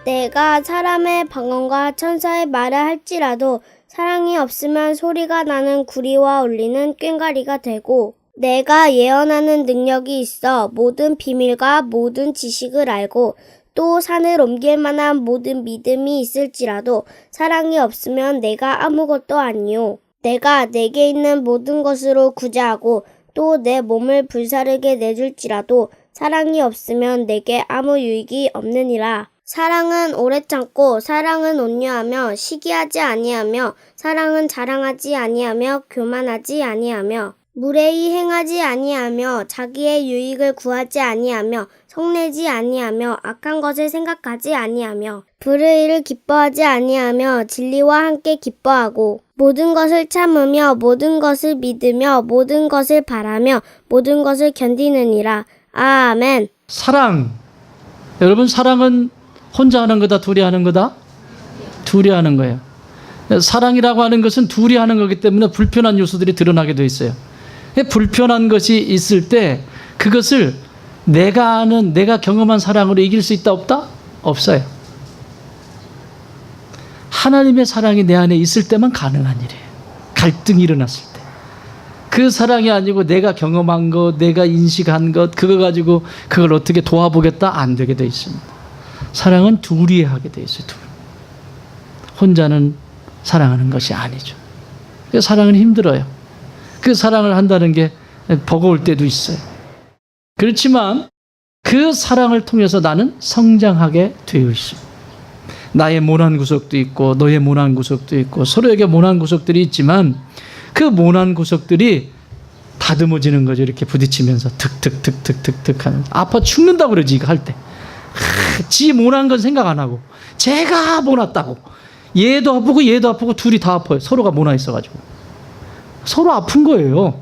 내가 사람의 방언과 천사의 말을 할지라도 사랑이 없으면 소리가 나는 구리와 울리는 꽹과리가 되고, 내가 예언하는 능력이 있어 모든 비밀과 모든 지식을 알고 또 산을 옮길 만한 모든 믿음이 있을지라도 사랑이 없으면 내가 아무것도 아니요. 내가 내게 있는 모든 것으로 구제하고 또 내 몸을 불사르게 내줄지라도 사랑이 없으면 내게 아무 유익이 없느니라. 사랑은 오래 참고 사랑은 온유하며 시기하지 아니하며 사랑은 자랑하지 아니하며 교만하지 아니하며 무례히 행하지 아니하며 자기의 유익을 구하지 아니하며 성내지 아니하며 악한 것을 생각하지 아니하며 불의를 기뻐하지 아니하며 진리와 함께 기뻐하고 모든 것을 참으며 모든 것을 믿으며 모든 것을 바라며 모든 것을 견디느니라. 아멘. 사랑. 여러분, 사랑은 혼자 하는 거다, 둘이 하는 거다? 둘이 하는 거예요. 사랑이라고 하는 것은 둘이 하는 거기 때문에 불편한 요소들이 드러나게 돼 있어요. 불편한 것이 있을 때 그것을 내가 아는, 내가 경험한 사랑으로 이길 수 있다, 없다? 없어요. 하나님의 사랑이 내 안에 있을 때만 가능한 일이에요. 갈등이 일어났을 때. 그 사랑이 아니고 내가 경험한 것, 내가 인식한 것, 그거 가지고 그걸 어떻게 도와보겠다? 안 되게 돼 있습니다. 사랑은 둘이 하게 돼 있어요. 둘. 혼자는 사랑하는 것이 아니죠. 그래서 사랑은 힘들어요. 그 사랑을 한다는 게 버거울 때도 있어요. 그렇지만 그 사랑을 통해서 나는 성장하게 되어 있습니다. 나의 모난 구석도 있고 너의 모난 구석도 있고 서로에게 모난 구석들이 있지만 그 모난 구석들이 다듬어지는 거죠. 이렇게 부딪히면서 득득득득득득 하면서 아파 죽는다고 그러지 이거 할 때. 지 모난 건 생각 안 하고 제가 모났다고. 얘도 아프고 둘이 다 아파요. 서로가 모나 있어가지고. 서로 아픈 거예요.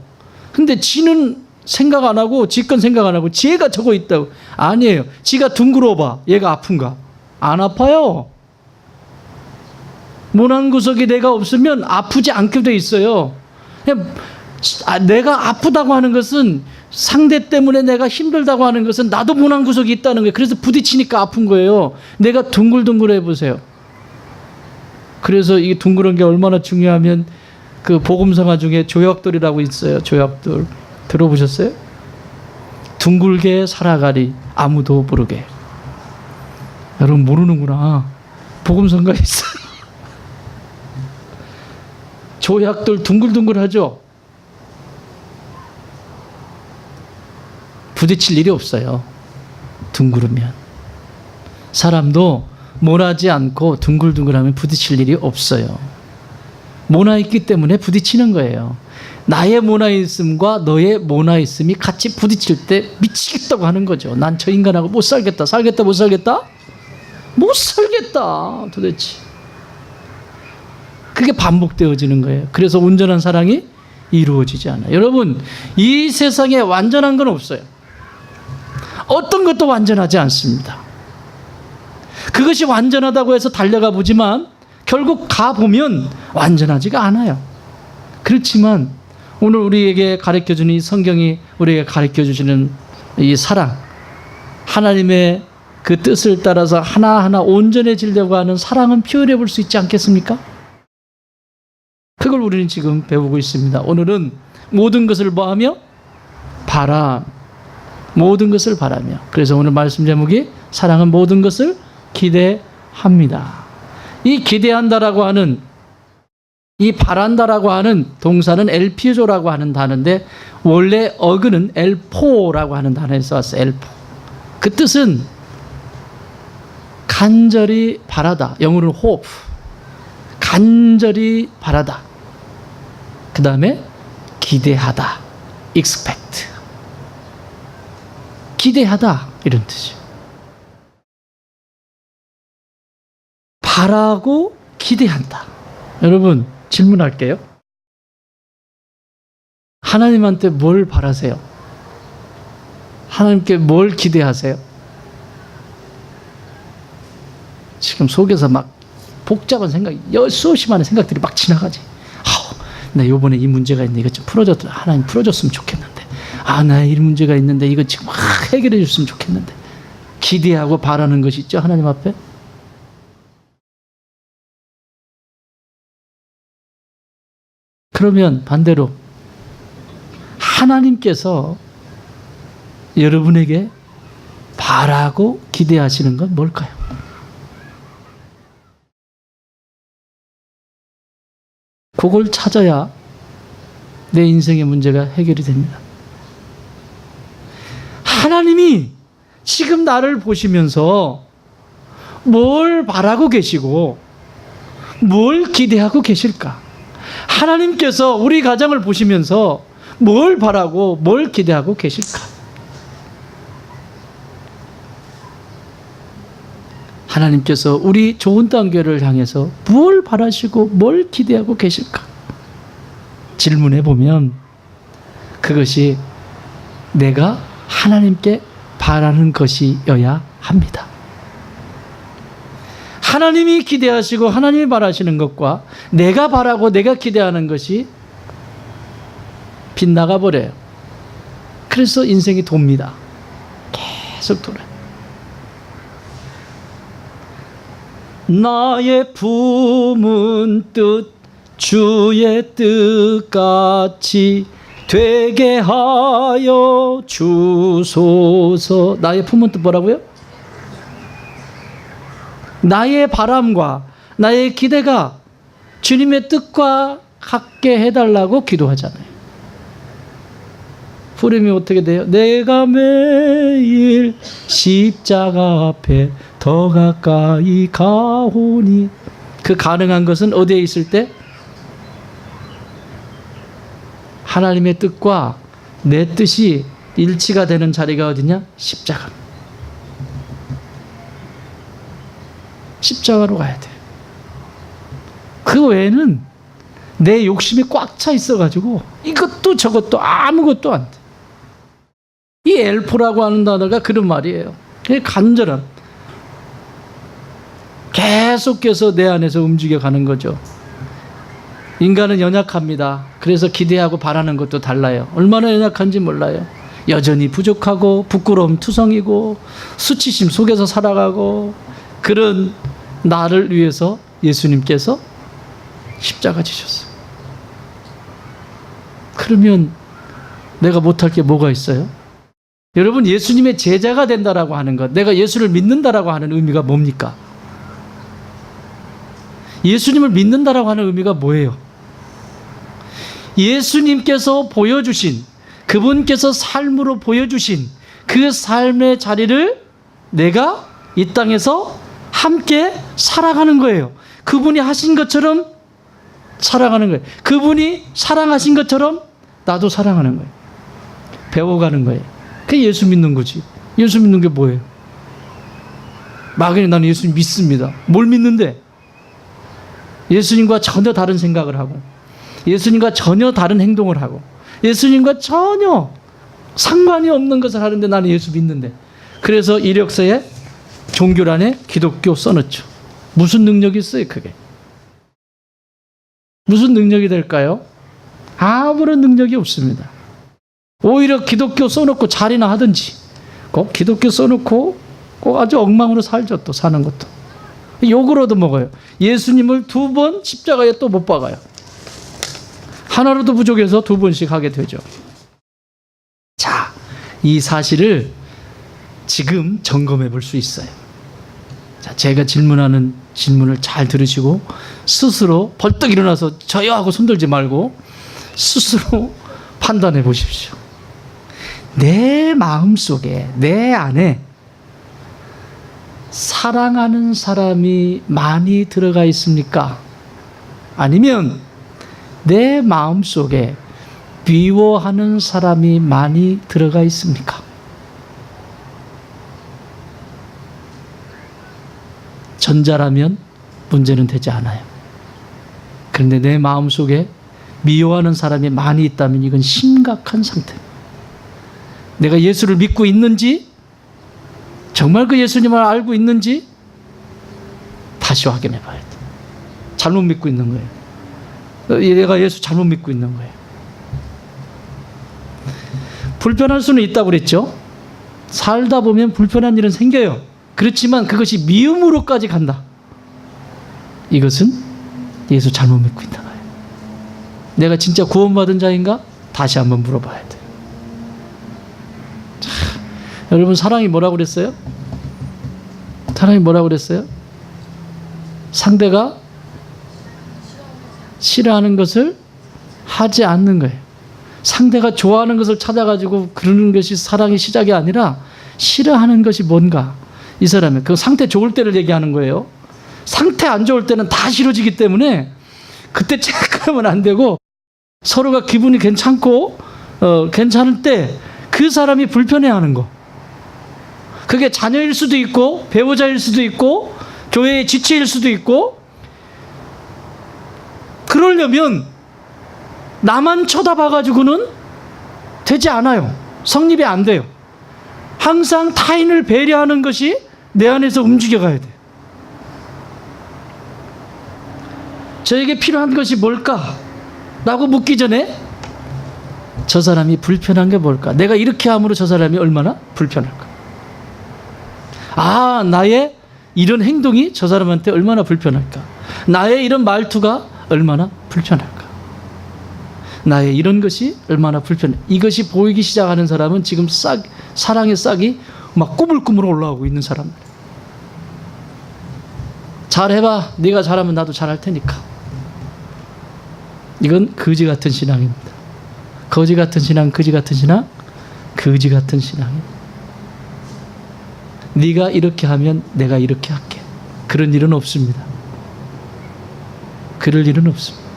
근데 지는 생각 안 하고 지 건 생각 안 하고 지가 저거 있다고. 아니에요. 지가 둥그러봐. 얘가 아픈가? 안 아파요. 모난 구석이 내가 없으면 아프지 않게 돼 있어요. 내가 아프다고 하는 것은 상대 때문에 내가 힘들다고 하는 것은 나도 모난 구석이 있다는 거예요. 그래서 부딪히니까 아픈 거예요. 내가 둥글둥글해 보세요. 그래서 이 둥그런 게 얼마나 중요하면 그 복음성화 중에 조약돌이라고 있어요. 조약돌 들어보셨어요? 둥글게 살아가리 아무도 모르게. 여러분 모르는구나. 복음성가에 있어요. 조약돌 둥글둥글하죠. 부딪힐 일이 없어요. 둥그르면. 사람도 모나지 않고 둥글둥글하면 부딪힐 일이 없어요. 모나 있기 때문에 부딪히는 거예요. 나의 모나 있음과 너의 모나 있음이 같이 부딪힐 때 미치겠다고 하는 거죠. 난 저 인간하고 못 살겠다. 살겠다 못 살겠다? 못 살겠다 도대체. 그게 반복되어지는 거예요. 그래서 온전한 사랑이 이루어지지 않아요. 여러분, 이 세상에 완전한 건 없어요. 어떤 것도 완전하지 않습니다. 그것이 완전하다고 해서 달려가 보지만 결국 가보면 완전하지가 않아요. 그렇지만 오늘 우리에게 가르쳐주는 이 성경이 우리에게 가르쳐주시는 이 사랑, 하나님의 그 뜻을 따라서 하나하나 온전해지려고 하는 사랑은 표현해 볼 수 있지 않겠습니까? 그걸 우리는 지금 배우고 있습니다. 오늘은 모든 것을 뭐하며? 모든 것을 바라며. 그래서 오늘 말씀 제목이 사랑은 모든 것을 기대합니다. 이 기대한다라고 하는, 이 바란다라고 하는 동사는 엘피조라고 하는 단어인데 원래 어근은 엘포라고 하는 단어에서 왔어요. 엘포. 그 뜻은 간절히 바라다. 영어로는 hope. 간절히 바라다. 그 다음에 기대하다. expect. 기대하다. 이런 뜻이에요. 바라고 기대한다. 여러분 질문할게요. 하나님한테 뭘 바라세요? 하나님께 뭘 기대하세요? 지금 속에서 막 복잡한 생각, 수없이 많은 생각들이 막 지나가지. 나 요번에 이 문제가 있는데 이것 좀 하나님 풀어줬으면 좋겠는데. 나 이 문제가 있는데 이거 지금 막 해결해 줬으면 좋겠는데. 기대하고 바라는 것이 있죠, 하나님 앞에. 그러면 반대로 하나님께서 여러분에게 바라고 기대하시는 건 뭘까요? 그걸 찾아야 내 인생의 문제가 해결이 됩니다. 하나님이 지금 나를 보시면서 뭘 바라고 계시고 뭘 기대하고 계실까? 하나님께서 우리 가정을 보시면서 뭘 바라고 뭘 기대하고 계실까? 하나님께서 우리 좋은 단계를 향해서 뭘 바라시고 뭘 기대하고 계실까? 질문해 보면 그것이 내가 하나님께 바라는 것이어야 합니다. 하나님이 기대하시고 하나님이 바라시는 것과 내가 바라고 내가 기대하는 것이 빗나가 버려요. 그래서 인생이 돕니다. 계속 돌아요. 나의 품은 뜻 주의 뜻같이 되게 하여 주소서. 나의 품은 뜻 뭐라고요? 나의 바람과 나의 기대가 주님의 뜻과 같게 해달라고 기도하잖아요. 후렴이 어떻게 돼요? 내가 매일 십자가 앞에 더 가까이 가오니. 그 가능한 것은 어디에 있을 때? 하나님의 뜻과 내 뜻이 일치가 되는 자리가 어디냐? 십자가. 십자가로 가야 돼. 그 외에는 내 욕심이 꽉 차 있어가지고 이것도 저것도 아무것도 안 돼. 이 엘포라고 하는 단어가 그런 말이에요. 간절함. 계속해서 내 안에서 움직여가는 거죠. 인간은 연약합니다. 그래서 기대하고 바라는 것도 달라요. 얼마나 연약한지 몰라요. 여전히 부족하고 부끄러움 투성이고 수치심 속에서 살아가고, 그런 나를 위해서 예수님께서 십자가 지셨어요. 그러면 내가 못할 게 뭐가 있어요? 여러분, 예수님의 제자가 된다라고 하는 것, 내가 예수를 믿는다라고 하는 의미가 뭡니까? 예수님을 믿는다라고 하는 의미가 뭐예요? 예수님께서 보여주신, 그분께서 삶으로 보여주신 그 삶의 자리를 내가 이 땅에서 함께 살아가는 거예요. 그분이 하신 것처럼 살아가는 거예요. 그분이 사랑하신 것처럼 나도 사랑하는 거예요. 배워가는 거예요. 그게 예수 믿는 거지. 예수 믿는 게 뭐예요? 막연히 나는 예수님 믿습니다. 뭘 믿는데? 예수님과 전혀 다른 생각을 하고, 예수님과 전혀 다른 행동을 하고, 예수님과 전혀 상관이 없는 것을 하는데 나는 예수 믿는데. 그래서 이력서에 종교란에 기독교 써놓죠. 무슨 능력이 있어요, 그게? 무슨 능력이 될까요? 아무런 능력이 없습니다. 오히려 기독교 써놓고 자리나 하든지, 꼭 기독교 써놓고 꼭 아주 엉망으로 살죠. 또 사는 것도 욕을 얻어먹어요. 예수님을 2번 십자가에 또 못 박아요. 하나로도 부족해서 2번씩 하게 되죠. 자, 이 사실을 지금 점검해 볼 수 있어요. 자, 제가 질문하는 질문을 잘 들으시고 스스로 벌떡 일어나서 저요 하고 손들지 말고 스스로 판단해 보십시오. 내 마음속에, 내 안에 사랑하는 사람이 많이 들어가 있습니까? 아니면 내 마음속에 미워하는 사람이 많이 들어가 있습니까? 전자라면 문제는 되지 않아요. 그런데 내 마음속에 미워하는 사람이 많이 있다면 이건 심각한 상태입니다. 내가 예수를 믿고 있는지, 정말 그 예수님을 알고 있는지 다시 확인해 봐야 돼. 잘못 믿고 있는 거예요. 내가 예수 잘못 믿고 있는 거예요. 불편할 수는 있다고 그랬죠. 살다 보면 불편한 일은 생겨요. 그렇지만 그것이 미움으로까지 간다. 이것은 예수 잘못 믿고 있다. 내가 진짜 구원받은 자인가? 다시 한번 물어봐야 돼요. 자, 여러분, 사랑이 뭐라고 그랬어요? 사랑이 뭐라고 그랬어요? 상대가 싫어하는 것을 하지 않는 거예요. 상대가 좋아하는 것을 찾아가지고 그러는 것이 사랑의 시작이 아니라 싫어하는 것이 뭔가, 이 사람의 그 상태 좋을 때를 얘기하는 거예요. 상태 안 좋을 때는 다 싫어지기 때문에 그때 체크하면 안 되고, 서로가 기분이 괜찮고 괜찮을 때 그 사람이 불편해하는 거, 그게 자녀일 수도 있고 배우자일 수도 있고 교회의 지체일 수도 있고, 그러려면 나만 쳐다봐가지고는 되지 않아요. 성립이 안 돼요. 항상 타인을 배려하는 것이 내 안에서 움직여가야 돼요. 저에게 필요한 것이 뭘까? 라고 묻기 전에 저 사람이 불편한 게 뭘까? 내가 이렇게 함으로 저 사람이 얼마나 불편할까? 아, 나의 이런 행동이 저 사람한테 얼마나 불편할까? 나의 이런 말투가 얼마나 불편할까? 나의 이런 것이 얼마나 불편해? 이것이 보이기 시작하는 사람은 지금 사랑의 싹이 막 꾸물꾸물 올라오고 있는 사람들. 잘해봐. 네가 잘하면 나도 잘할 테니까. 이건 거지 같은 신앙입니다. 거지 같은 신앙, 거지 같은 신앙, 거지 같은 신앙입니다. 네가 이렇게 하면 내가 이렇게 할게. 그런 일은 없습니다. 그럴 일은 없습니다.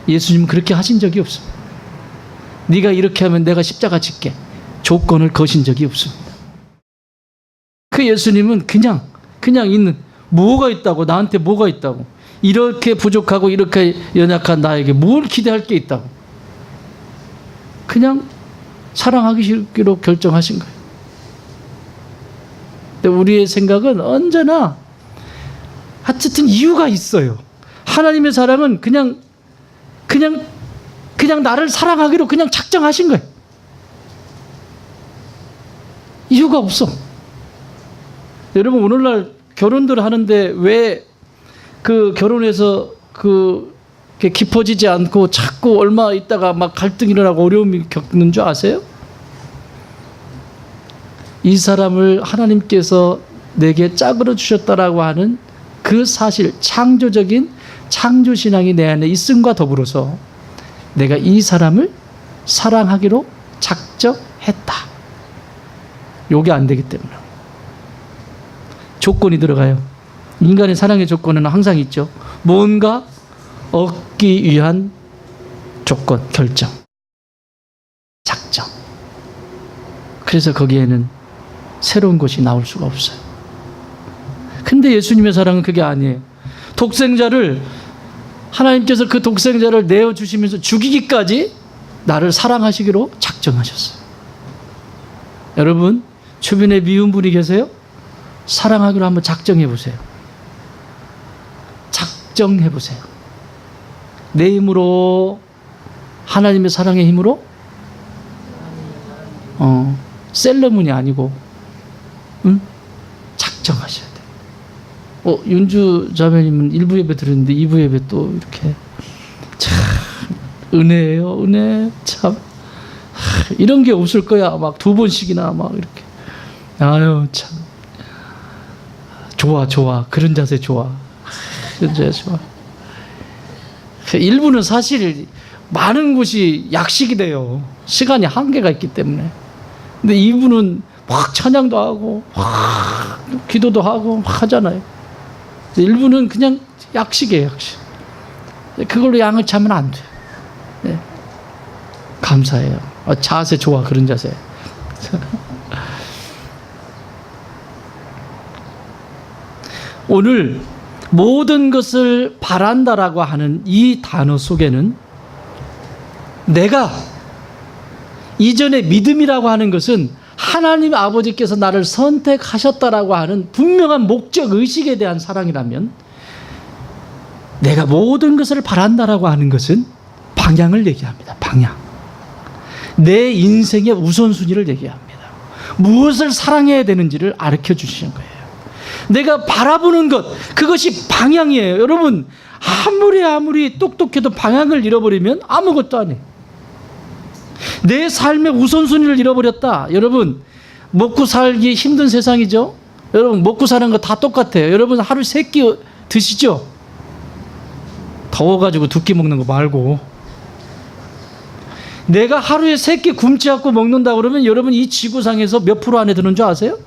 예수님은 그렇게 하신 적이 없습니다. 네가 이렇게 하면 내가 십자가 짓게. 조건을 거신 적이 없습니다. 그 예수님은 그냥 있는, 뭐가 있다고, 나한테 뭐가 있다고, 이렇게 부족하고 이렇게 연약한 나에게 뭘 기대할 게 있다고, 그냥 사랑하기로 결정하신 거예요. 근데 우리의 생각은 언제나 어쨌든 이유가 있어요. 하나님의 사랑은 그냥 나를 사랑하기로 그냥 작정하신 거예요. 이유가 없어. 여러분, 오늘날 결혼들 하는데 왜 그 결혼해서 그게 깊어지지 않고 자꾸 얼마 있다가 막 갈등이 일어나고 어려움이 겪는 줄 아세요? 이 사람을 하나님께서 내게 짝으로 주셨다라고 하는 그 사실, 창조적인 창조신앙이 내 안에 있음과 더불어서 내가 이 사람을 사랑하기로 작정했다. 요게 안 되기 때문에 조건이 들어가요. 인간의 사랑의 조건은 항상 있죠. 뭔가 얻기 위한 조건, 결정, 작정. 그래서 거기에는 새로운 것이 나올 수가 없어요. 근데 예수님의 사랑은 그게 아니에요. 독생자를, 하나님께서 그 독생자를 내어주시면서 죽이기까지 나를 사랑하시기로 작정하셨어요. 여러분, 주변에 미운 분이 계세요? 사랑하기로 한번 작정해 보세요. 작정해 보세요. 내 힘으로, 하나님의 사랑의 힘으로, 셀러문이 아니고, 작정하셔야 돼요. 윤주 자매님은 1부 예배 들었는데 2부 예배 또 이렇게 참 은혜예요. 은혜. 참 이런 게 없을 거야. 막 2번씩이나 막 이렇게. 아유, 참 좋아. 그런 자세 좋아. 그런 자세 좋아. 1부는 사실 많은 곳이 약식이 돼요. 시간이 한계가 있기 때문에. 근데 2부는 막 찬양도 하고 막 기도도 하고 막 하잖아요. 1부는 그냥 약식이에요, 약식. 그걸로 양을 차면 안 돼요. 네. 감사해요. 자세 좋아, 그런 자세. 오늘 모든 것을 바란다라고 하는 이 단어 속에는 내가 이전에 믿음이라고 하는 것은 하나님 아버지께서 나를 선택하셨다라고 하는 분명한 목적 의식에 대한 사랑이라면, 내가 모든 것을 바란다라고 하는 것은 방향을 얘기합니다. 방향. 내 인생의 우선순위를 얘기합니다. 무엇을 사랑해야 되는지를 가르쳐 주시는 거예요. 내가 바라보는 것, 그것이 방향이에요. 여러분, 아무리 똑똑해도 방향을 잃어버리면 아무것도 안 해. 내 삶의 우선순위를 잃어버렸다. 여러분, 먹고 살기 힘든 세상이죠. 여러분, 먹고 사는 거 다 똑같아요. 여러분, 하루 3끼 드시죠? 더워가지고 2끼 먹는 거 말고. 내가 하루에 3끼 굶지 않고 먹는다 그러면 여러분, 이 지구상에서 몇 프로 안에 드는 줄 아세요?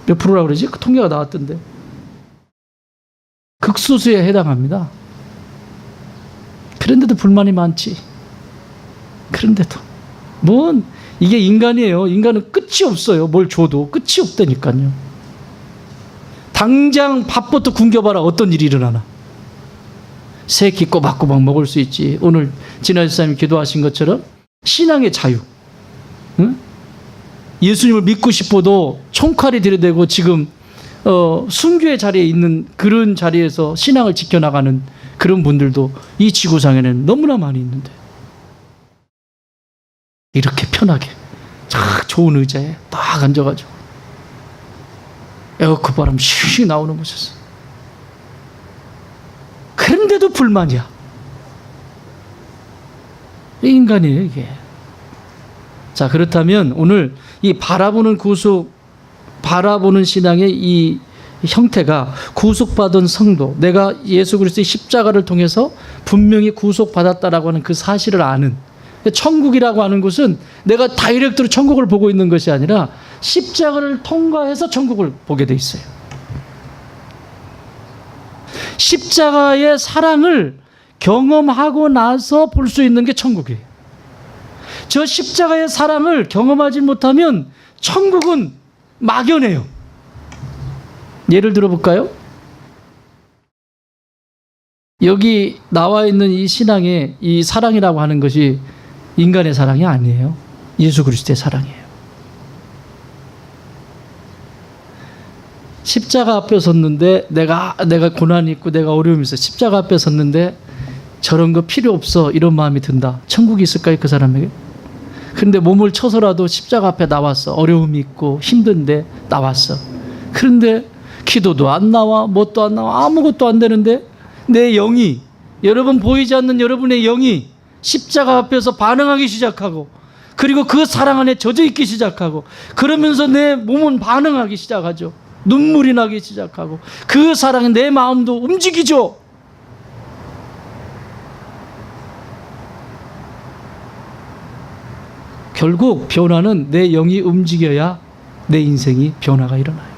몇 프로라고 그러지? 그 통계가 나왔던데. 극소수에 해당합니다. 그런데도 불만이 많지. 그런데도. 이게 인간이에요. 인간은 끝이 없어요. 뭘 줘도 끝이 없다니까요. 당장 밥부터 굶겨봐라. 어떤 일이 일어나나. 3끼 꼬박꼬박 먹을 수 있지. 오늘 진아 집사님이 기도하신 것처럼 신앙의 자유. 응? 예수님을 믿고 싶어도 총칼이 들이대고 지금 순교의 자리에 있는 그런 자리에서 신앙을 지켜나가는 그런 분들도 이 지구상에는 너무나 많이 있는데, 이렇게 편하게 딱 좋은 의자에 딱 앉아가지고 에어컨 바람 슉 나오는 곳에서, 그런데도 불만이야. 인간이에요, 이게. 자, 그렇다면 오늘 이 바라보는 신앙의 이 형태가 구속받은 성도, 내가 예수 그리스도의 십자가를 통해서 분명히 구속받았다라고 하는 그 사실을 아는, 천국이라고 하는 것은 내가 다이렉트로 천국을 보고 있는 것이 아니라 십자가를 통과해서 천국을 보게 돼 있어요. 십자가의 사랑을 경험하고 나서 볼 수 있는 게 천국이에요. 저 십자가의 사랑을 경험하지 못하면 천국은 막연해요. 예를 들어볼까요? 여기 나와 있는 이 신앙의 이 사랑이라고 하는 것이 인간의 사랑이 아니에요. 예수 그리스도의 사랑이에요. 십자가 앞에 섰는데 내가 고난이 있고 내가 어려움이 있어. 십자가 앞에 섰는데 저런 거 필요 없어. 이런 마음이 든다. 천국이 있을까요, 그 사람에게? 그런데 몸을 쳐서라도 십자가 앞에 나왔어. 어려움이 있고 힘든데 나왔어. 그런데 기도도 안 나와, 뭣도 안 나와, 아무것도 안 되는데 내 영이, 여러분 보이지 않는 여러분의 영이 십자가 앞에서 반응하기 시작하고, 그리고 그 사랑 안에 젖어 있기 시작하고, 그러면서 내 몸은 반응하기 시작하죠. 눈물이 나기 시작하고, 그 사랑에 내 마음도 움직이죠. 결국 변화는 내 영이 움직여야 내 인생이 변화가 일어나요.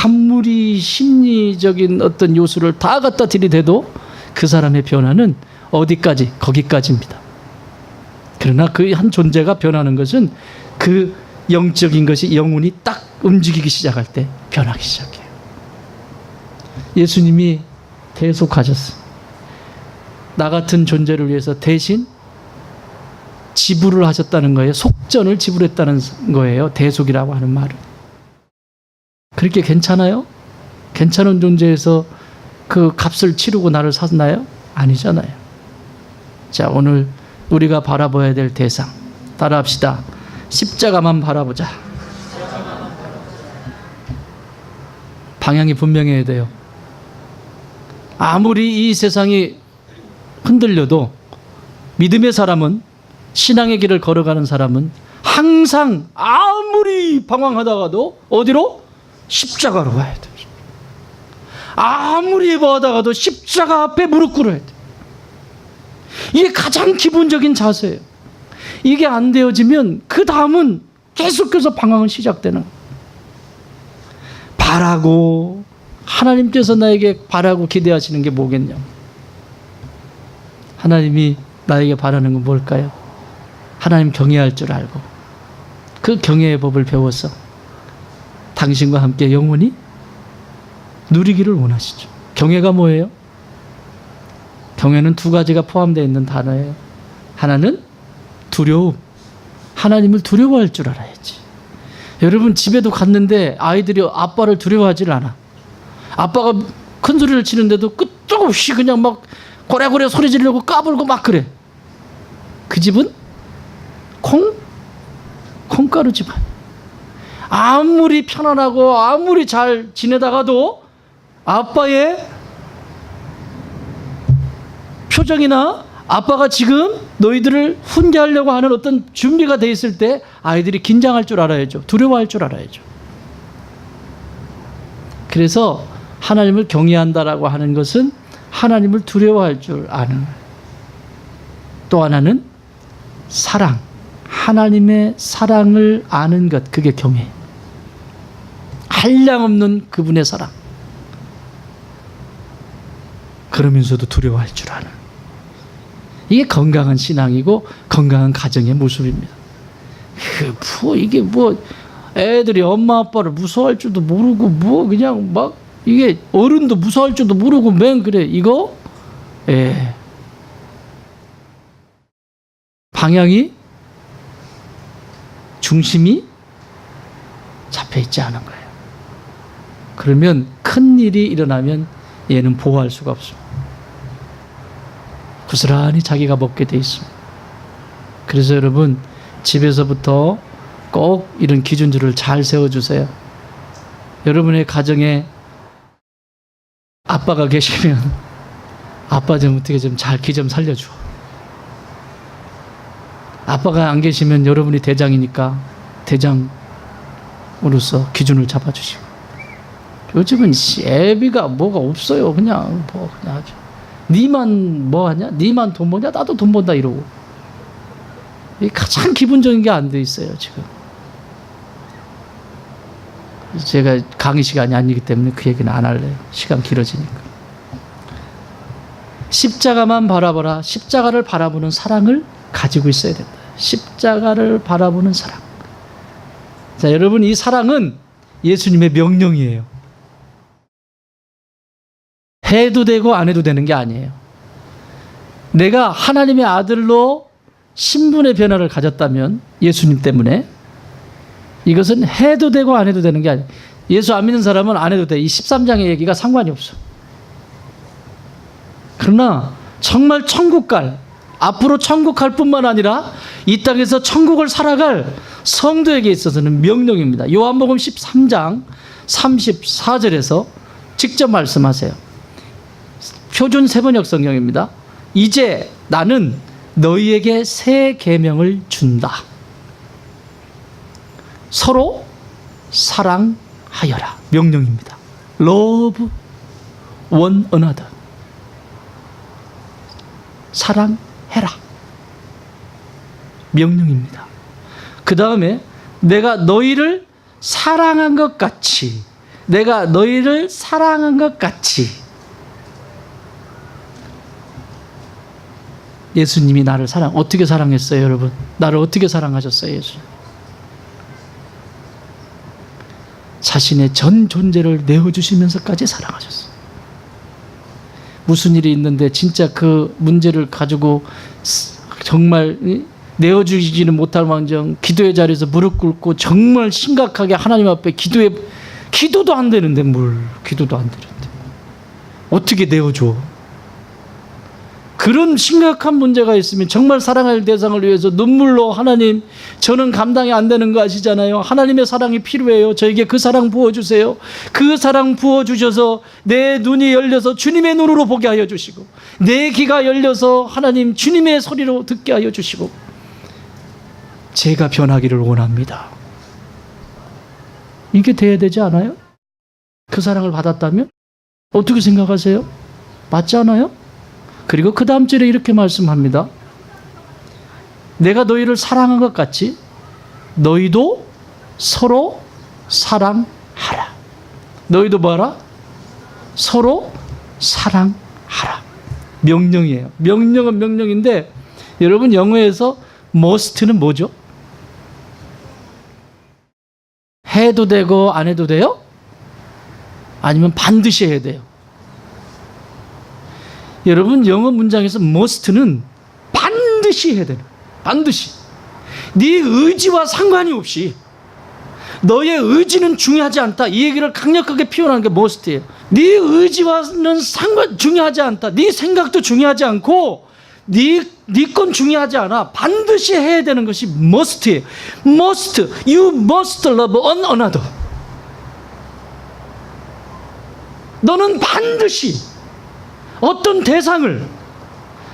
아무리 심리적인 어떤 요소를 다 갖다 들이대도 그 사람의 변화는 어디까지? 거기까지입니다. 그러나 그 한 존재가 변하는 것은 그 영적인 것이, 영혼이 딱 움직이기 시작할 때 변하기 시작해요. 예수님이 대속하셨어요. 나 같은 존재를 위해서 대신 지불을 하셨다는 거예요. 속전을 지불했다는 거예요. 대속이라고 하는 말은. 그렇게 괜찮아요? 괜찮은 존재에서 그 값을 치르고 나를 샀나요? 아니잖아요. 자, 오늘 우리가 바라봐야 될 대상, 따라합시다. 십자가만 바라보자. 방향이 분명해야 돼요. 아무리 이 세상이 흔들려도 믿음의 사람은, 신앙의 길을 걸어가는 사람은 항상 아무리 방황하다가도 어디로? 십자가로 가야 돼. 아무리 예보하다가도 십자가 앞에 무릎 꿇어야 돼. 이게 가장 기본적인 자세예요. 이게 안 되어지면 그 다음은 계속해서 방황은 시작되는 거예요. 바라고, 하나님께서 나에게 바라고 기대하시는 게 뭐겠냐? 하나님이 나에게 바라는 건 뭘까요? 하나님 경외할 줄 알고 그 경외의 법을 배워서 당신과 함께 영원히 누리기를 원하시죠. 경외가 뭐예요? 경외는 2가지가 포함되어 있는 단어예요. 하나는 두려움. 하나님을 두려워할 줄 알아야지. 여러분, 집에도 갔는데 아이들이 아빠를 두려워하질 않아. 아빠가 큰 소리를 치는데도 끄떡없이 그냥 막 고래고래 소리 지르고 까불고 막 그래. 그 집은 콩가루 집안. 아무리 편안하고 아무리 잘 지내다가도 아빠의 표정이나 아빠가 지금 너희들을 훈계하려고 하는 어떤 준비가 돼 있을 때 아이들이 긴장할 줄 알아야죠. 두려워할 줄 알아야죠. 그래서 하나님을 경외한다라고 하는 것은 하나님을 두려워할 줄 아는 거예요. 또 하나는 사랑, 하나님의 사랑을 아는 것, 그게 경외. 한량없는 그분의 사랑. 그러면서도 두려워할 줄 아는. 이게 건강한 신앙이고 건강한 가정의 모습입니다. 이게 애들이 엄마 아빠를 무서워할 줄도 모르고 그냥 막 이게 어른도 무서워할 줄도 모르고 맨 그래 이거 방향이 중심이 잡혀 있지 않은 거예요. 그러면 큰 일이 일어나면 얘는 보호할 수가 없습니다. 고스란히 자기가 먹게 돼 있습니다. 그래서 여러분 집에서부터 꼭 이런 기준들을 잘 세워주세요. 여러분의 가정에 아빠가 계시면 아빠 좀 어떻게 좀 잘 기 좀 살려줘. 아빠가 안 계시면 여러분이 대장이니까 대장으로서 기준을 잡아주시고. 요즘은 애비가 뭐가 없어요. 그냥 아주. 니만 뭐하냐? 니만 돈 버냐? 나도 돈 번다 이러고. 이게 가장 기본적인 게 안 돼 있어요 지금. 제가 강의 시간이 아니기 때문에 그 얘기는 안 할래요. 시간 길어지니까. 십자가만 바라보라. 십자가를 바라보는 사랑을 가지고 있어야 된다. 십자가를 바라보는 사랑. 자, 여러분 이 사랑은 예수님의 명령이에요. 해도 되고 안 해도 되는 게 아니에요. 내가 하나님의 아들로 신분의 변화를 가졌다면 예수님 때문에 이것은 해도 되고 안 해도 되는 게 아니에요. 예수 안 믿는 사람은 안 해도 돼. 이 13장의 얘기가 상관이 없어. 그러나 정말 천국 앞으로 천국 갈 뿐만 아니라 이 땅에서 천국을 살아갈 성도에게 있어서는 명령입니다. 요한복음 13장 34절에서 직접 말씀하세요. 표준 세번역 성경입니다. 이제 나는 너희에게 새 계명을 준다. 서로 사랑하여라. 명령입니다. Love one another. 사랑해라. 명령입니다. 그 다음에 내가 너희를 사랑한 것 같이 예수님이 나를 어떻게 사랑했어요, 여러분? 나를 어떻게 사랑하셨어요, 예수님? 자신의 전 존재를 내어주시면서까지 사랑하셨어요. 무슨 일이 있는데 진짜 그 문제를 가지고 정말 내어주지는 못할 망정 기도의 자리에서 무릎 꿇고 정말 심각하게 하나님 앞에 기도도 안 되는데 기도도 안 되는데 어떻게 내어줘? 그런 심각한 문제가 있으면 정말 사랑할 대상을 위해서 눈물로 하나님 저는 감당이 안 되는 거 아시잖아요. 하나님의 사랑이 필요해요. 저에게 그 사랑 부어주세요. 그 사랑 부어주셔서 내 눈이 열려서 주님의 눈으로 보게 하여 주시고 내 귀가 열려서 하나님 주님의 소리로 듣게 하여 주시고 제가 변하기를 원합니다. 이게 돼야 되지 않아요? 그 사랑을 받았다면? 어떻게 생각하세요? 맞지 않아요? 그리고 그 다음 절에 이렇게 말씀합니다. 내가 너희를 사랑한 것 같이 너희도 서로 사랑하라. 너희도 뭐하라? 서로 사랑하라. 명령이에요. 명령은 명령인데 여러분 영어에서 must는 뭐죠? 해도 되고 안 해도 돼요? 아니면 반드시 해야 돼요? 여러분 영어 문장에서 must는 반드시 해야 되는, 반드시. 네 의지와 상관이 없이 너의 의지는 중요하지 않다. 이 얘기를 강력하게 표현하는 게 must예요. 네 의지와는 중요하지 않다. 네 생각도 중요하지 않고 네 건 중요하지 않아. 반드시 해야 되는 것이 must예요. must. You must love one another. 너는 반드시 어떤 대상을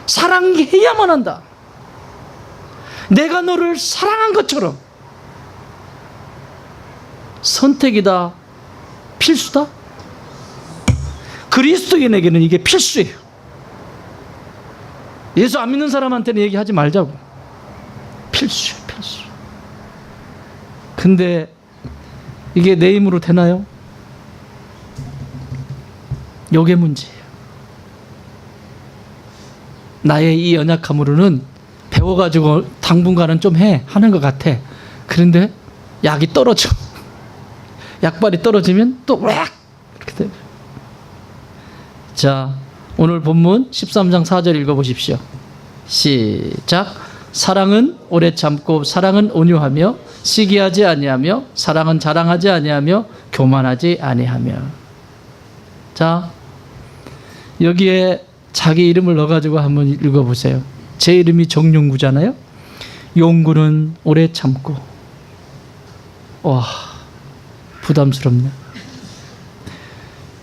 사랑해야만 한다. 내가 너를 사랑한 것처럼. 선택이다. 필수다. 그리스도인에게는 이게 필수예요. 예수 안 믿는 사람한테는 얘기하지 말자고. 필수. 근데 이게 내 힘으로 되나요? 요게 문제예요. 나의 이 연약함으로는 배워가지고 당분간은 좀 하는 것 같아. 그런데 약이 떨어져. 약발이 떨어지면 또 왁! 이렇게 돼요. 자, 오늘 본문 13장 4절 읽어보십시오. 시작. 사랑은 오래 참고 사랑은 온유하며 시기하지 아니하며 사랑은 자랑하지 아니하며 교만하지 아니하며. 자, 여기에 자기 이름을 넣어가지고 한번 읽어보세요. 제 이름이 정용구잖아요. 용구는 오래 참고. 와, 부담스럽네.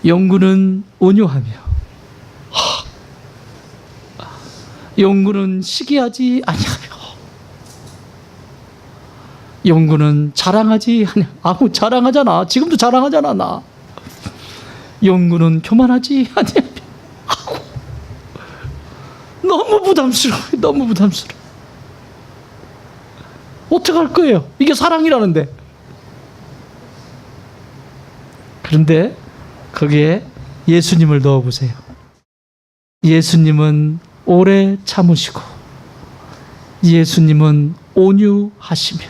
용구는 온유하며 용구는 시기하지 아니하며 용구는 자랑하지 아니하며. 아무 자랑하잖아. 지금도 자랑하잖아 나. 용구는 교만하지 아니하며. 아우, 너무 부담스러워. 너무 부담스러워. 어떡할 거예요? 이게 사랑이라는데. 그런데 거기에 예수님을 넣어보세요. 예수님은 오래 참으시고 예수님은 온유하시며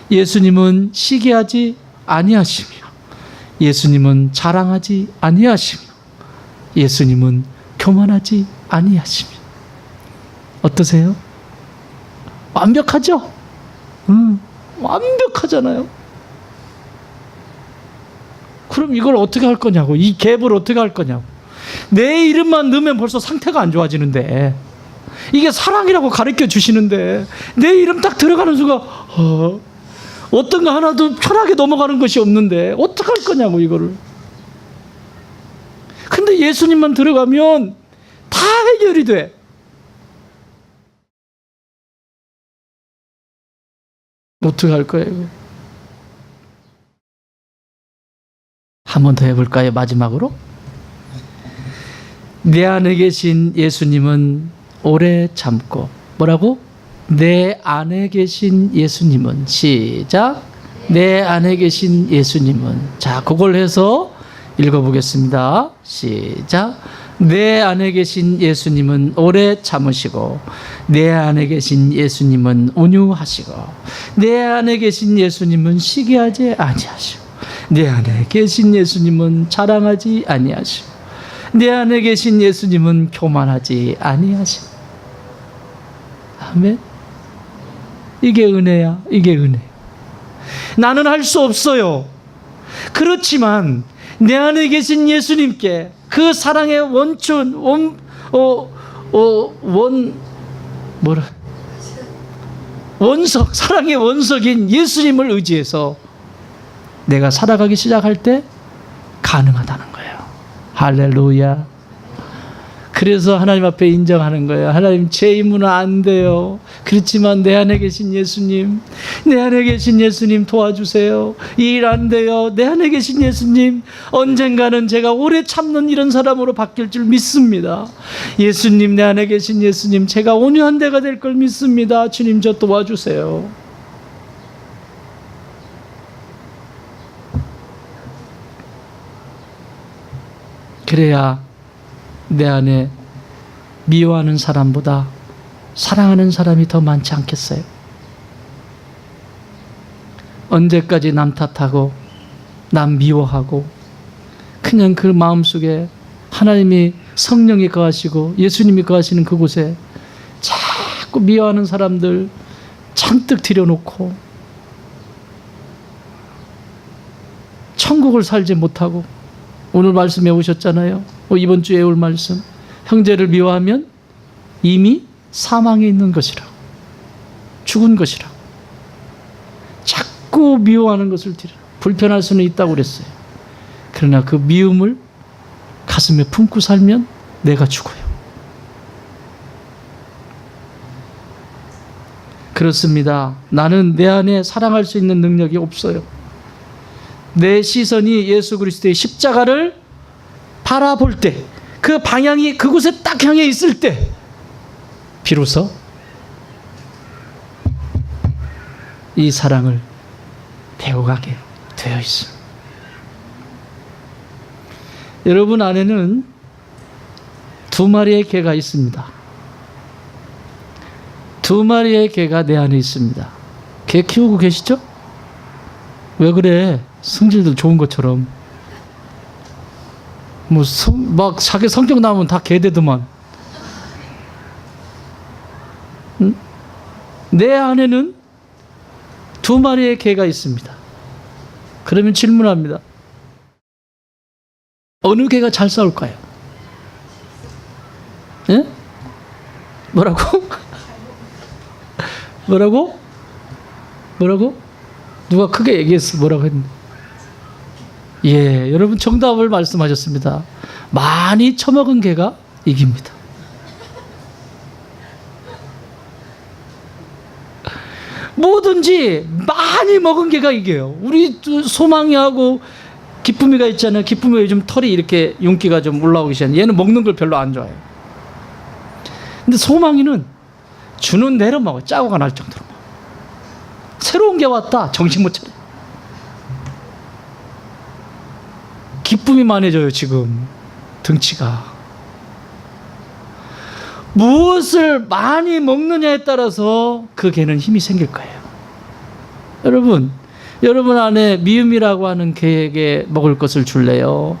예수님은 시기하지 아니하시며 예수님은 자랑하지 아니하시며 예수님은 교만하지 아니하시며. 어떠세요? 완벽하죠? 완벽하잖아요. 그럼 이걸 어떻게 할 거냐고. 이 갭을 어떻게 할 거냐고. 내 이름만 넣으면 벌써 상태가 안 좋아지는데, 이게 사랑이라고 가르쳐 주시는데 내 이름 딱 들어가는 순간 어떤 거 하나도 편하게 넘어가는 것이 없는데 어떡할 거냐고 이거를. 근데 예수님만 들어가면 다 해결이 돼. 어떻게 할 거예요 이거? 한 번 더 해볼까요? 마지막으로. 내 안에 계신 예수님은 오래 참고. 뭐라고? 내 안에 계신 예수님은. 시작. 내 안에 계신 예수님은. 자, 그걸 해서 읽어보겠습니다. 시작. 내 안에 계신 예수님은 오래 참으시고 내 안에 계신 예수님은 온유하시고 내 안에 계신 예수님은 시기하지 아니하시고 내 안에 계신 예수님은 자랑하지 아니하시고 내 안에 계신 예수님은 교만하지 아니하시고. 아멘. 이게 은혜야. 이게 은혜. 나는 할 수 없어요. 그렇지만 내 안에 계신 예수님께 그 사랑의 원천 원석, 사랑의 원석인 예수님을 의지해서 내가 살아가기 시작할 때 가능하다는 거예요. 할렐루야. 그래서 하나님 앞에 인정하는 거예요. 하나님, 제 힘은 안 돼요. 그렇지만 내 안에 계신 예수님, 내 안에 계신 예수님 도와주세요. 이 일 안 돼요. 내 안에 계신 예수님, 언젠가는 제가 오래 참는 이런 사람으로 바뀔 줄 믿습니다. 예수님, 내 안에 계신 예수님, 제가 온유한 데가 될 걸 믿습니다. 주님, 저 도와주세요. 그래야 내 안에 미워하는 사람보다 사랑하는 사람이 더 많지 않겠어요? 언제까지 남 탓하고 남 미워하고 그냥 그 마음속에 하나님이 성령이 거하시고 예수님이 거하시는 그곳에 자꾸 미워하는 사람들 잔뜩 들여놓고 천국을 살지 못하고. 오늘 말씀 외우셨잖아요. 이번 주에 외울 말씀. 형제를 미워하면 이미 사망에 있는 것이라, 죽은 것이라. 자꾸 미워하는 것을 드려. 불편할 수는 있다고 그랬어요. 그러나 그 미움을 가슴에 품고 살면 내가 죽어요. 그렇습니다. 나는 내 안에 사랑할 수 있는 능력이 없어요. 내 시선이 예수 그리스도의 십자가를 바라볼 때, 그 방향이 그곳에 딱 향해 있을 때 비로소 이 사랑을 배워가게 되어 있습니다. 여러분 안에는 두 마리의 개가 있습니다. 두 마리의 개가 내 안에 있습니다. 개 키우고 계시죠? 왜 그래? 성질도 좋은 것처럼. 막 자기 성격 나오면 다 개되더만. 응? 내 안에는 두 마리의 개가 있습니다. 그러면 질문합니다. 어느 개가 잘 싸울까요? 예? 뭐라고? 뭐라고? 뭐라고? 누가 크게 얘기했어. 뭐라고 했는데. 예, 여러분 정답을 말씀하셨습니다. 많이 처먹은 개가 이깁니다. 뭐든지 많이 먹은 개가 이겨요. 우리 소망이하고 기쁨이가 있잖아요. 기쁨이가 요즘 털이 이렇게 윤기가 좀 올라오기 시작해. 얘는 먹는 걸 별로 안 좋아해요. 근데 소망이는 주는 대로 먹어. 짜고가 날 정도로 먹어. 새로운 게 왔다. 정신 못 차려. 기쁨이 많아져요. 지금 등치가. 무엇을 많이 먹느냐에 따라서 그 개는 힘이 생길 거예요. 여러분 안에 미움이라고 하는 개에게 먹을 것을 줄래요?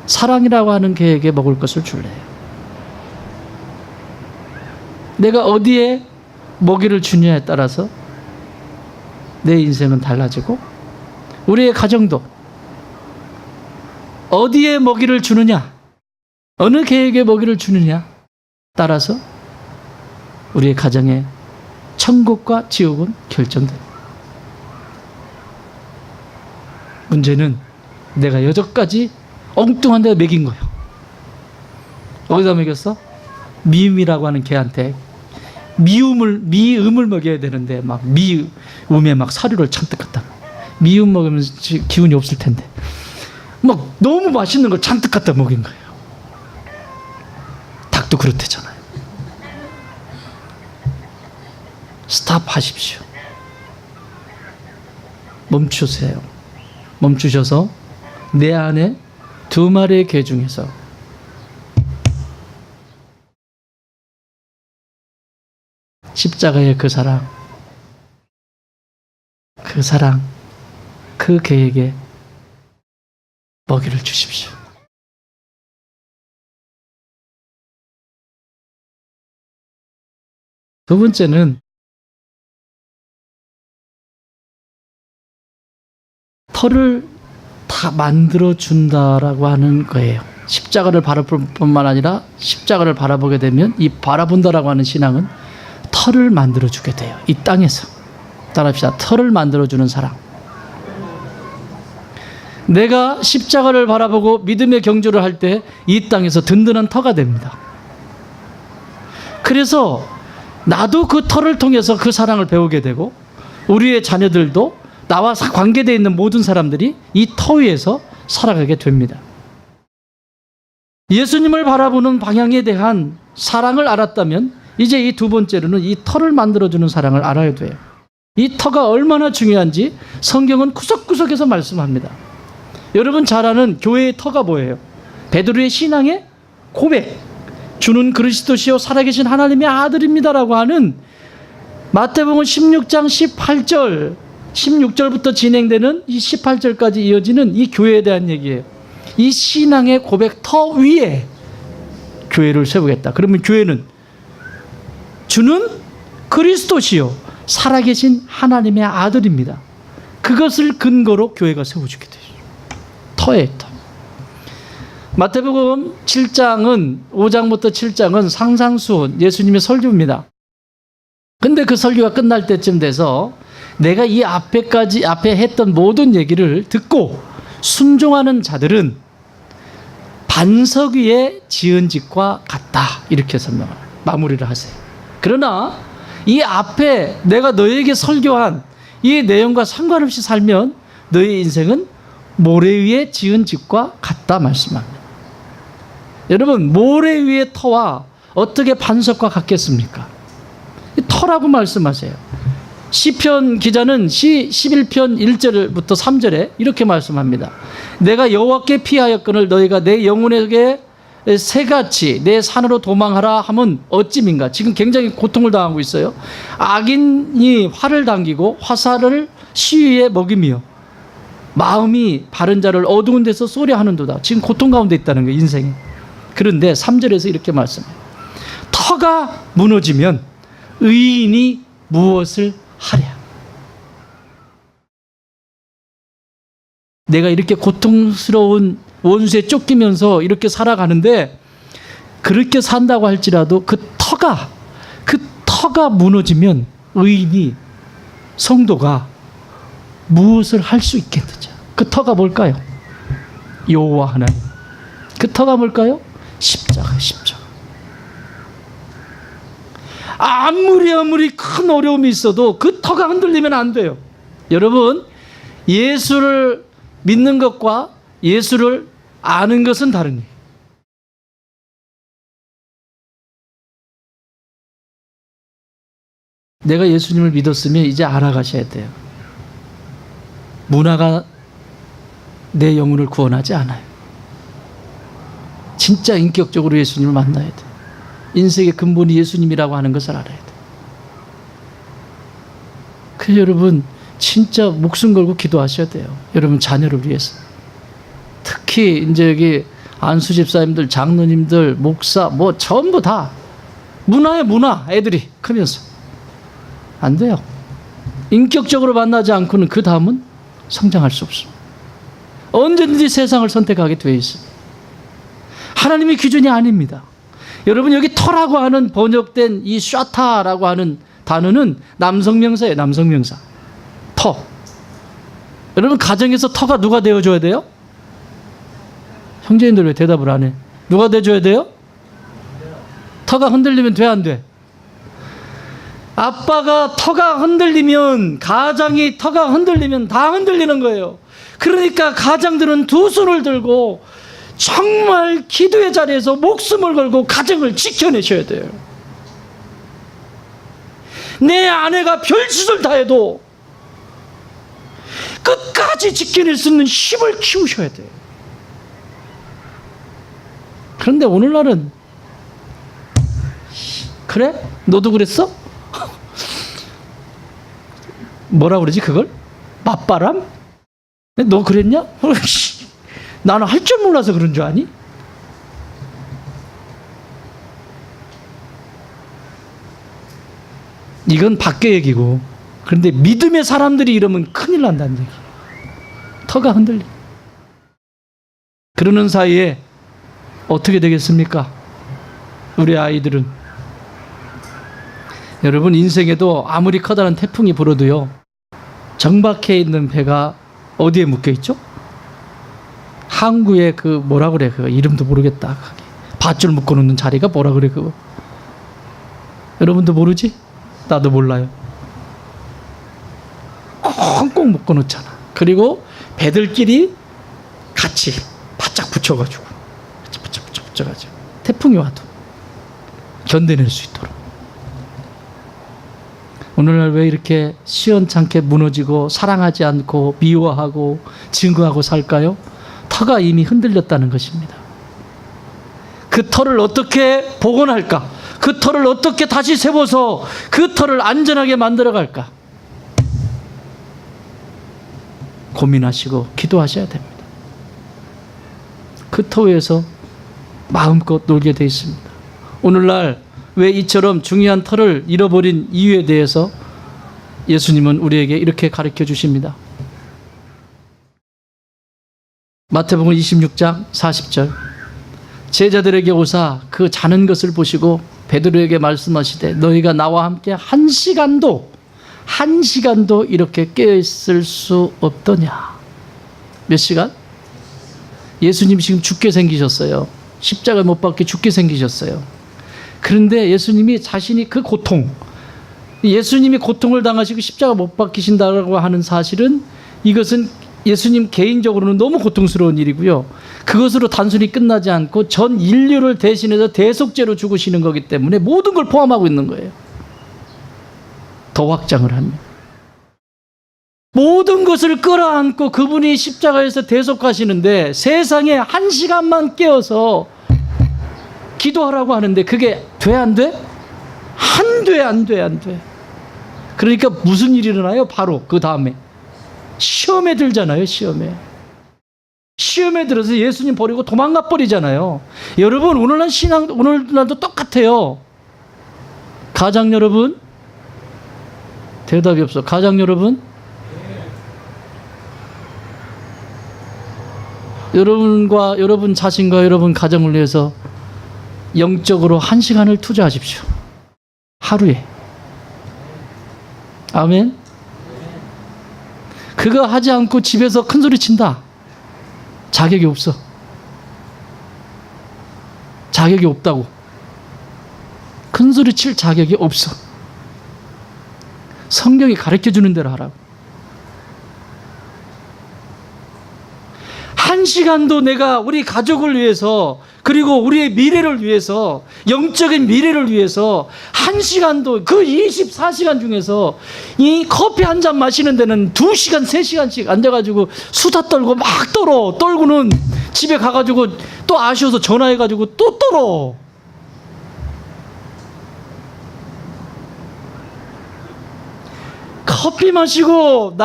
사랑이라고 하는 개에게 먹을 것을 줄래요? 내가 어디에 먹이를 주느냐에 따라서 내 인생은 달라지고, 우리의 가정도 어디에 먹이를 주느냐, 어느 개에게 먹이를 주느냐 따라서 우리의 가정의 천국과 지옥은 결정됩니다. 문제는 내가 여태까지 엉뚱한 데 먹인 거예요. 어디다 먹였어? 미움이라고 하는 개한테 미음을 먹여야 되는데 막 미움에 막 사료를 잔뜩 갖다. 미움 먹으면 기운이 없을 텐데 막 너무 맛있는 걸 잔뜩 갖다 먹인 거예요. 닭도 그렇대잖아요. 스탑하십시오. 멈추세요. 멈추셔서 내 안에 두 마리의 개 중에서 십자가의 그 사랑, 그 개에게 먹이를 주십시오. 두 번째는 털을 다 만들어 준다라고 하는 거예요. 십자가를 바라볼 뿐만 아니라 십자가를 바라보게 되면 이 바라본다라고 하는 신앙은 털을 만들어 주게 돼요. 이 땅에서. 따라합시다. 털을 만들어 주는 사랑. 내가 십자가를 바라보고 믿음의 경주를 할 때 이 땅에서 든든한 터가 됩니다. 그래서 나도 그 털을 통해서 그 사랑을 배우게 되고, 우리의 자녀들도 나와 관계되어 있는 모든 사람들이 이 터 위에서 살아가게 됩니다. 예수님을 바라보는 방향에 대한 사랑을 알았다면 이제 이 두 번째로는 이 터를 만들어주는 사랑을 알아야 돼요. 이 터가 얼마나 중요한지 성경은 구석구석에서 말씀합니다. 여러분 잘 아는 교회의 터가 뭐예요? 베드로의 신앙의 고백, 주는 그리스도시요 살아계신 하나님의 아들입니다라고 하는 마태복음 16장 18절 16절부터 진행되는 이 18절까지 이어지는 이 교회에 대한 얘기예요. 이 신앙의 고백 터 위에 교회를 세우겠다. 그러면 교회는 주는 그리스도시요 살아계신 하나님의 아들입니다. 그것을 근거로 교회가 세워지게 돼요. 터예요, 터. 마태복음 7장은 5장부터 7장은 상상수훈 예수님의 설교입니다. 근데 그 설교가 끝날 때쯤 돼서 내가 이 앞에 했던 모든 얘기를 듣고 순종하는 자들은 반석 위에 지은 집과 같다, 이렇게 설명을 마무리를 하세요. 그러나 이 앞에 내가 너에게 설교한 이 내용과 상관없이 살면 너의 인생은 모래 위에 지은 집과 같다 말씀합니다. 여러분, 모래 위의 터와 어떻게 반석과 같겠습니까? 터라고 말씀하세요. 시편 기자는 시 11편 1절부터 3절에 이렇게 말씀합니다. 내가 여호와께 피하였거늘 너희가 내 영혼에게 새같이 내 산으로 도망하라 함은 어찌민가. 지금 굉장히 고통을 당하고 있어요. 악인이 활을 당기고 화살을 시위에 먹이며 마음이 바른 자를 어두운 데서 쏘려하는도다. 지금 고통 가운데 있다는 거예요, 인생이. 그런데 3절에서 이렇게 말씀해요. 터가 무너지면 의인이 무엇을 하랴. 내가 이렇게 고통스러운 원수에 쫓기면서 이렇게 살아가는데, 그렇게 산다고 할지라도 그 터가 무너지면 의인이, 성도가 무엇을 할 수 있겠느냐. 그 터가 뭘까요? 여호와 하나님. 그 터가 뭘까요? 십자가. 아무리 큰 어려움이 있어도 그 터가 흔들리면 안 돼요. 여러분, 예수를 믿는 것과 예수를 아는 것은 다른 얘기예요. 내가 예수님을 믿었으면 이제 알아가셔야 돼요. 문화가 내 영혼을 구원하지 않아요. 진짜 인격적으로 예수님을 만나야 돼요. 인생의 근본이 예수님이라고 하는 것을 알아야 돼요. 그래서 여러분, 진짜 목숨 걸고 기도하셔야 돼요. 여러분 자녀를 위해서. 특히 이제 여기 안수 집사님들, 장로님들, 목사 뭐 전부 다 문화에 문화, 애들이 크면서 안 돼요. 인격적으로 만나지 않고는 그 다음은 성장할 수 없습니다. 언제든지 세상을 선택하게 되어 있습니다. 하나님의 기준이 아닙니다. 여러분, 여기 터라고 하는 번역된 이 샤타라고 하는 단어는 남성명사예요. 남성명사. 터. 여러분, 가정에서 터가 누가 되어줘야 돼요? 형제인들 왜 대답을 안 해? 누가 되어줘야 돼요? 터가 흔들리면 돼, 안 돼? 아빠가 터가 흔들리면, 가장이 터가 흔들리면 다 흔들리는 거예요. 그러니까 가장들은 두 손을 들고 정말 기도의 자리에서 목숨을 걸고 가정을 지켜내셔야 돼요. 내 아내가 별짓을 다 해도 끝까지 지켜낼 수 있는 힘을 키우셔야 돼요. 그런데 오늘날은, 그래? 너도 그랬어? 뭐라 그러지 그걸? 맞바람? 너 그랬냐? 나는 할 줄 몰라서 그런 줄 아니? 이건 밖의 얘기고, 그런데 믿음의 사람들이 이러면 큰일 난다는 얘기. 터가 흔들려. 그러는 사이에 어떻게 되겠습니까? 우리 아이들은. 여러분, 인생에도 아무리 커다란 태풍이 불어도요, 정박해 있는 배가 어디에 묶여 있죠? 항구에 그 뭐라 그래, 그 이름도 모르겠다. 밧줄 묶어 놓는 자리가 뭐라 그래 그거? 여러분도 모르지? 나도 몰라요. 꽁꽁 묶어 놓잖아. 그리고 배들끼리 같이 바짝 붙여가지고 붙여가지고 태풍이 와도 견뎌낼 수 있도록. 오늘날 왜 이렇게 시원찮게 무너지고 사랑하지 않고 미워하고 증거하고 살까요? 터가 이미 흔들렸다는 것입니다. 그 터를 어떻게 복원할까? 그 터를 어떻게 다시 세워서 그 터를 안전하게 만들어갈까? 고민하시고 기도하셔야 됩니다. 그 터 위에서 마음껏 놀게 돼 있습니다. 오늘날 왜 이처럼 중요한 터를 잃어버린 이유에 대해서 예수님은 우리에게 이렇게 가르쳐 주십니다. 마태복음 26장 40절. 제자들에게 오사 그 자는 것을 보시고 베드로에게 말씀하시되 너희가 나와 함께 한 시간도 이렇게 깨어있을 수 없더냐. 몇 시간? 예수님 지금 죽게 생기셨어요. 십자가에 못 박혀 죽게 생기셨어요. 그런데 예수님이 자신이 그 고통, 예수님이 고통을 당하시고 십자가 못 박히신다고 하는 사실은 이것은 예수님 개인적으로는 너무 고통스러운 일이고요. 그것으로 단순히 끝나지 않고 전 인류를 대신해서 대속죄로 죽으시는 거기 때문에 모든 걸 포함하고 있는 거예요. 더 확장을 합니다. 모든 것을 끌어안고 그분이 십자가에서 대속하시는데 세상에 한 시간만 깨어서 기도하라고 하는데 그게 돼, 안 돼? 안 돼. 그러니까 무슨 일이 일어나요? 바로 그 다음에 시험에 들잖아요. 시험에 들어서 예수님 버리고 도망가 버리잖아요. 여러분, 오늘날도 똑같아요. 가장 여러분, 대답이 없어. 가장 여러분, 여러분과 여러분 자신과 여러분 가정을 위해서 영적으로 1시간을 투자하십시오. 하루에. 아멘. 그거 하지 않고 집에서 큰 소리 친다. 자격이 없어. 자격이 없다고. 큰 소리 칠 자격이 없어. 성경이 가르쳐 주는 대로 하라고. 1시간도 내가 우리 가족을 위해서, 그리고 우리의 미래를 위해서, 영적인 미래를 위해서 1시간도, 그 24시간 중에서 이 커피 한 잔 마시는 데는 2시간, 3시간씩 앉아가지고 수다 떨고 막 떨고는 집에 가가지고 또 아쉬워서 전화해가지고 또 떨어. 커피 마시고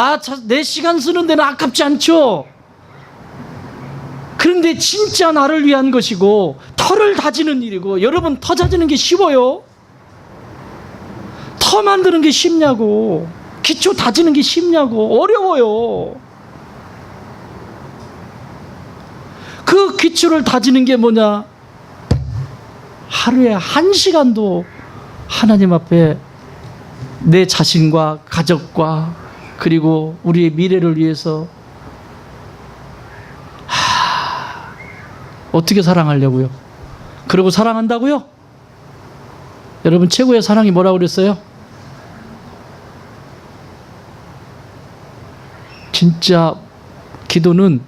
내 시간 쓰는 데는 아깝지 않죠? 그런데 진짜 나를 위한 것이고 터를 다지는 일이고, 여러분, 터 다지는 게 쉬워요? 터 만드는 게 쉽냐고. 기초 다지는 게 쉽냐고. 어려워요. 그 기초를 다지는 게 뭐냐? 하루에 1시간도 하나님 앞에 내 자신과 가족과 그리고 우리의 미래를 위해서 어떻게 사랑하려고요? 그러고 사랑한다고요? 여러분, 최고의 사랑이 뭐라고 그랬어요? 진짜 기도는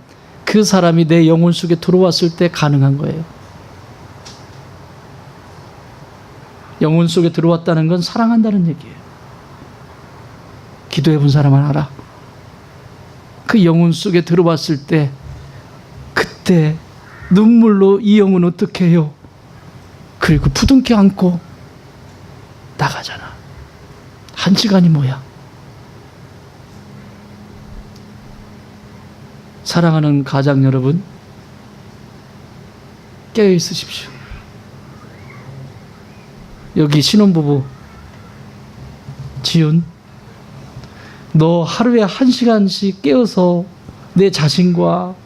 그 사람이 내 영혼 속에 들어왔을 때 가능한 거예요. 영혼 속에 들어왔다는 건 사랑한다는 얘기예요. 기도해 본 사람은 알아. 그 영혼 속에 들어왔을 때, 그때 눈물로 이 영혼 어떻게 해요? 그리고 부둥켜 안고 나가잖아. 1시간이 뭐야? 사랑하는 가장 여러분, 깨어 있으십시오. 여기 신혼부부 지훈, 너 하루에 1시간씩 깨어서 내 자신과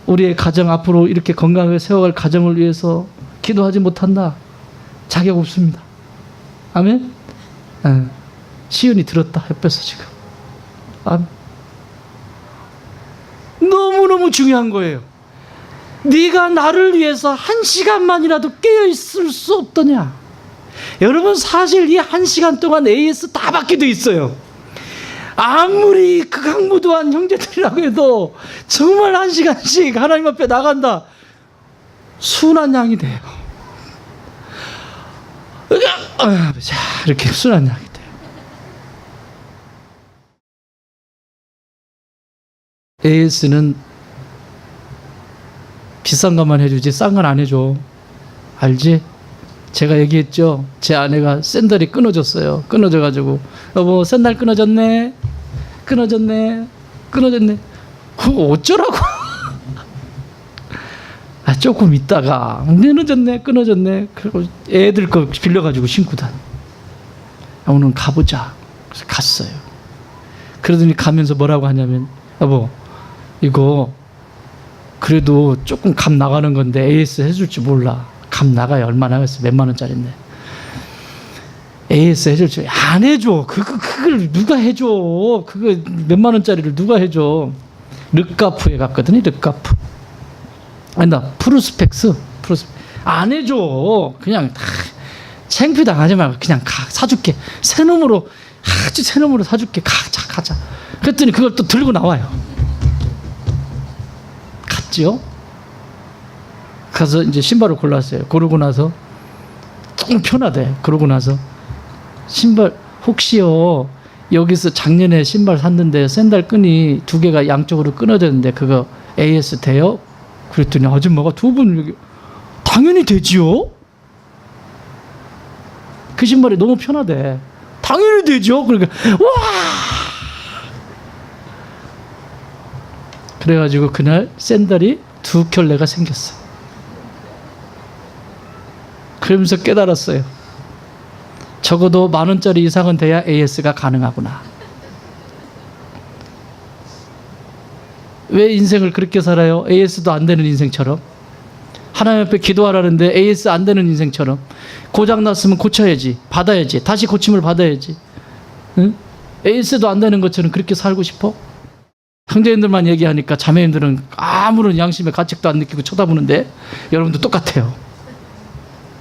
우리의 가정, 앞으로 이렇게 건강하게 세워갈 가정을 위해서 기도하지 못한다? 자격 없습니다. 아멘? 시은이 들었다, 옆에서 지금. 아멘. 너무너무 중요한 거예요. 네가 나를 위해서 1시간만이라도 깨어있을 수 없더냐? 여러분, 사실 이 1시간 동안 AS 다 받게 돼 있어요. 아무리 극악무도한 형제들이라고 해도 정말 1시간씩 하나님 앞에 나간다. 순한 양이 돼요. 이렇게 순한 양이 돼요. AS는 비싼 것만 해주지 싼 건 안 해줘. 알지? 제가 얘기했죠. 제 아내가 샌들이 끊어졌어요. 끊어져가지고, 여보, 샌들 끊어졌네. 그거 어쩌라고. 조금 있다가 끊어졌네. 그리고 애들 거 빌려가지고 신고 다녀. 오늘 가보자. 그래서 갔어요. 그러더니 가면서 뭐라고 하냐면, 여보, 이거 그래도 조금 값 나가는 건데 AS 해줄 줄 몰라. 값 나가야 얼마나 하겠어. 몇만 원짜리인데. AS 해줄 줄 안 해줘. 그걸 누가 해줘. 그거 몇만 원짜리를 누가 해줘. 르카프에 갔거든요. 르카프. 아니 나 프루스펙스. 안 해줘. 그냥 다 창피 당하지 말고 그냥 가. 사줄게. 새 놈으로 아주 새 놈으로 사줄게. 가자. 그랬더니 그걸 또 들고 나와요. 갔지요. 가서 이제 신발을 골랐어요. 고르고 나서 조금 편하대. 그러고 나서 신발 혹시요 여기서 작년에 신발 샀는데 샌들 끈이 2개가 양쪽으로 끊어졌는데 그거 AS 돼요? 그랬더니 아줌마가 2번 당연히 되지요. 그 신발이 너무 편하대. 당연히 되죠. 그러니까 와. 그래가지고 그날 샌들이 2켤레가 생겼어. 그러면서 깨달았어요. 적어도 10,000원짜리 이상은 돼야 AS가 가능하구나. 왜 인생을 그렇게 살아요? AS도 안 되는 인생처럼. 하나님 앞에 기도하라는데 AS 안 되는 인생처럼. 고장 났으면 고쳐야지. 받아야지. 다시 고침을 받아야지. 응? AS도 안 되는 것처럼 그렇게 살고 싶어? 형제님들만 얘기하니까 자매님들은 아무런 양심의 가책도 안 느끼고 쳐다보는데 여러분도 똑같아요.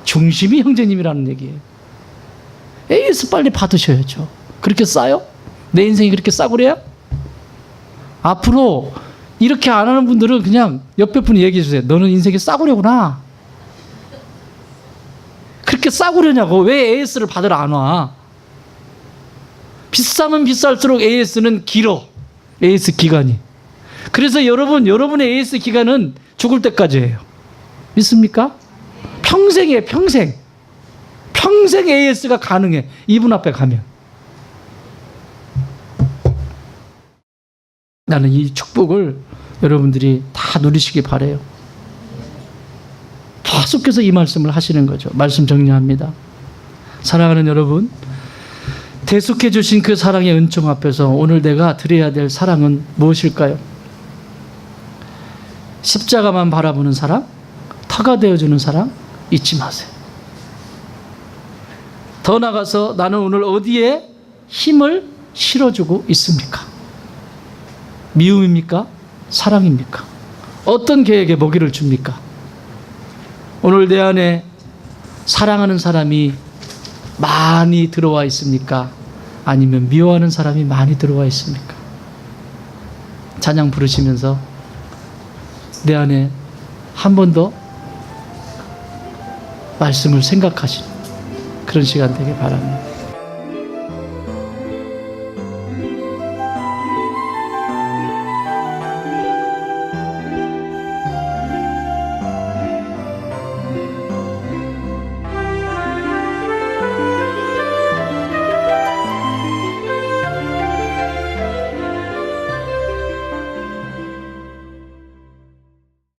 중심이 형제님이라는 얘기예요. AS 빨리 받으셔야죠. 그렇게 싸요? 내 인생이 그렇게 싸구려야? 앞으로 이렇게 안 하는 분들은 그냥 옆에 분이 얘기해 주세요. 너는 인생이 싸구려구나. 그렇게 싸구려냐고. 왜 AS를 받으러 안 와? 비싸면 비쌀수록 AS는 길어. AS 기간이. 그래서 여러분의 AS 기간은 죽을 때까지예요. 믿습니까? 평생이에요. 평생 AS가 가능해. 이분 앞에 가면. 나는 이 축복을 여러분들이 다 누리시기 바라요. 계속해서 이 말씀을 하시는 거죠. 말씀 정리합니다. 사랑하는 여러분, 대속해 주신 그 사랑의 은총 앞에서 오늘 내가 드려야 될 사랑은 무엇일까요? 십자가만 바라보는 사랑, 터가 되어주는 사랑 잊지 마세요. 더 나아가서 나는 오늘 어디에 힘을 실어주고 있습니까? 미움입니까? 사랑입니까? 어떤 계획에 먹이를 줍니까? 오늘 내 안에 사랑하는 사람이 많이 들어와 있습니까? 아니면 미워하는 사람이 많이 들어와 있습니까? 찬양 부르시면서 내 안에 한 번 더 말씀을 생각하시는 그런 시간 되길 바랍니다.